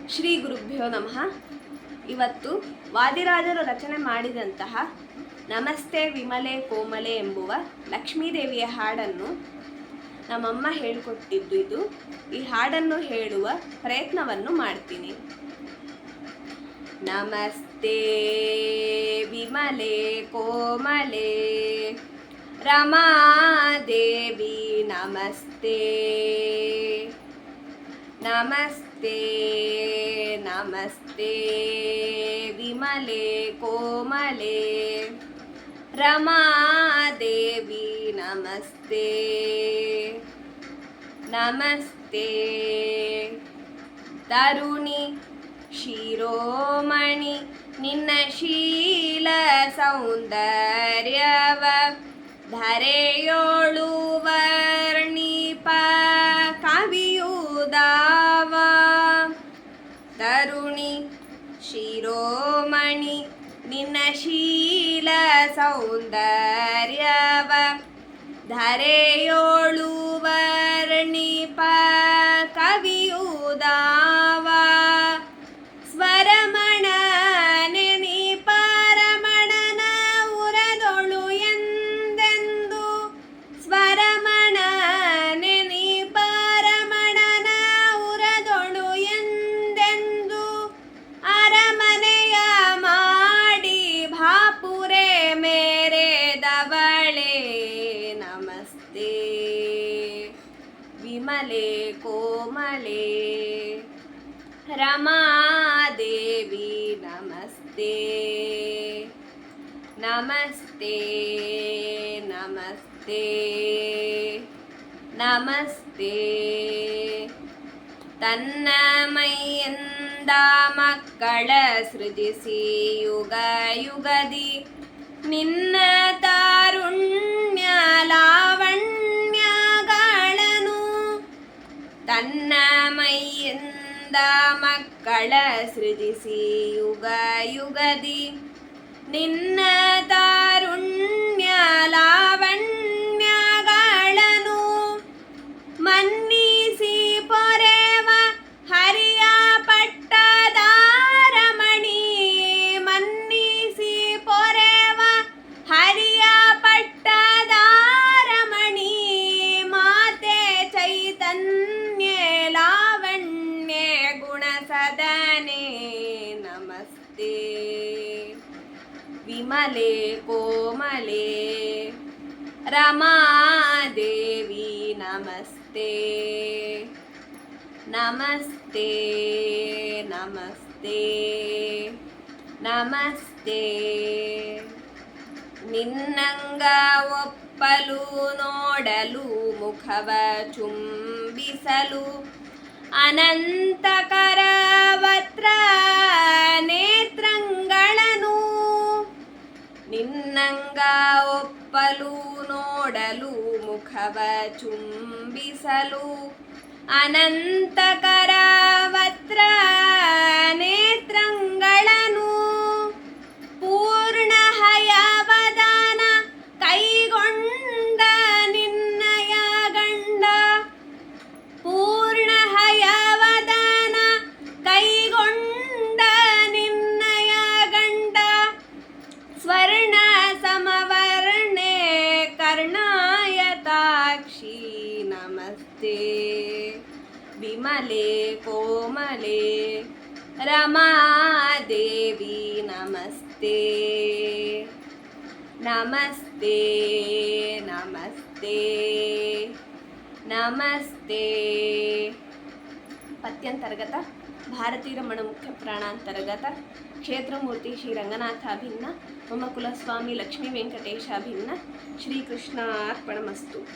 ಶ್ರೀ ಗುರುಭ್ಯೋ ನಮಃ. ಇವತ್ತು ವಾದಿರಾಜರು ರಚನೆ ಮಾಡಿದಂತಹ ನಮಸ್ತೆ ವಿಮಲೆ ಕೋಮಲೆ ಎಂಬುವ ಲಕ್ಷ್ಮೀದೇವಿಯ ಹಾಡನ್ನು ನಮ್ಮಮ್ಮ ಹೇಳಿಕೊಟ್ಟಿದ್ದು. ಈ ಹಾಡನ್ನು ಹೇಳುವ ಪ್ರಯತ್ನವನ್ನು ಮಾಡ್ತೀನಿ. ನಮಸ್ತೆ ವಿಮಲೆ ಕೋಮಲೆ ರಮಾದೇವಿ ನಮಸ್ತೆ. ನಮಸ್ತೆ ನಮಸ್ತೆ ವಿಮಲೆ ಕೋಮಲೆ ರಮಾದೇವಿ ನಮಸ್ತೆ. ನಮಸ್ತೆ ತರುಣಿ ಶಿರೋಮಣಿ ನಿನ್ನ ಶೀಲ ಸೌಂದರ್ಯವ ಧರೆಯೋಳು ವರ್ಣಿಪ ಕವಿಯುದಾವ. ತರುಣಿ ಶಿರೋಮಣಿ ನಿನ್ನ ಶೀಲ ಸೌಂದರ್ಯವ ಧರೆಯೋಳು ವರ್ಣಿಪ ಕವಿಯುದಾವ. ಸ್ವರಮಣ ನೆನಿ ಪರಮಣನ ಉರದೊಳು ಎಂದೆಂದು. ಸ್ವರಮಣ ನೆನಿ ಪರಮಣನ ಉರದೊಳು ಎಂದೆಂದು. ಅರಮನೆಯ ಮಾಡಿ ಭಾಪುರೆ ಮೇರೆದವಳೆ ನಮಸ್ತೆ ವಿಮಲೆ ಕೋಮಲೆ ರಮಾದೇವಿ ನಮಸ್ತೆ. ನಮಸ್ತೆ ನಮಸ್ತೆ ನಮಸ್ತೆ. ತನ್ನ ಮೈಯಿಂದ ಮಕ್ಕಳ ಸೃಜಿಸಿ ಯುಗ ಯುಗದಿ ನಿನ್ನ ತಾರುಣ್ಯ ಲಾವಣ್ಯಗಳನ್ನು. ತನ್ನ ಮೈಯಿಂದ ಮಕ್ಕಳ ಸೃಜಿಸಿ ಯುಗ ಯುಗದಿ ನಿನ್ನ ತಾರುಣ್ಯ ಲಾವಣ್ಯಗಳನ್ನು ಮನ್ನಿಸಿ ಪೊರೆವ ಹರಿಯ ಪಟ್ಟದಾರಮಣಿ. ಮನ್ನಿಸಿ ಪೊರೆವ ಹರಿಯ ಪಟ್ಟದಾರಮಣಿ. ಮಾತೆ ಚೈತನ್ಯ ಲಾವಣ್ಯ ಗುಣ ಸದನೆ ನಮಸ್ತೆ ವಿಮಲೆ ಕೋಮಲೆ ರಮಾದೇವಿ ನಮಸ್ತೆ. ನಮಸ್ತೆ ನಮಸ್ತೆ ನಮಸ್ತೆ. ನಿನ್ನಂಗ ಒಪ್ಪಲು ನೋಡಲು ಮುಖವ ಚುಂಬಿಸಲು ಅನಂತಕರ ವತ್ರ ನೇತ್ರಂಗಳನು. ನಿನ್ನಂಗ ಒಪ್ಪಲು ನೋಡಲು ಮುಖವ ಚುಂಬಿಸಲು ಅನಂತಕರ ವತ್ರ ನೇತ್ರಂಗಳನು. ಪೂರ್ಣ ಹಯವದಾನ ಕೈಗೊಂಡ ನಿನ್ನಯ ಗಂಡ. ಪೂರ್ಣ ಹಯವದಾನ ಕೈಗೊಂಡ ನಿನ್ನಯ ಗಂಡ. ಸ್ವರ್ಣ ಸಮವರ್ಣೆ ಕರ್ಣಾಯತಾಕ್ಷಿ ನಮಸ್ತೆ ವಿಮಲೆ ಕೋಮಲೆ ರಮಾದೇವಿ ನಮಸ್ತೆ. ನಮಸ್ತೆ ನಮಸ್ತೆ ನಮಸ್ತೆ. ಪತ್ಯಂತರ್ಗತ ಭಾರತೀಯ ರಮಣ ಮುಖ್ಯ ಪ್ರಾಣಾಂತರ್ಗತ ಕ್ಷೇತ್ರಮೂರ್ತಿ ಶ್ರೀ ರಂಗನಾಥಾಭಿನ್ನ ಮಮ ಕುಲಸ್ವಾಮಿ ಲಕ್ಷ್ಮೀ ವೆಂಕಟೇಶಾಭಿನ್ನ ಶ್ರೀಕೃಷ್ಣಾರ್ಪಣಮಸ್ತು.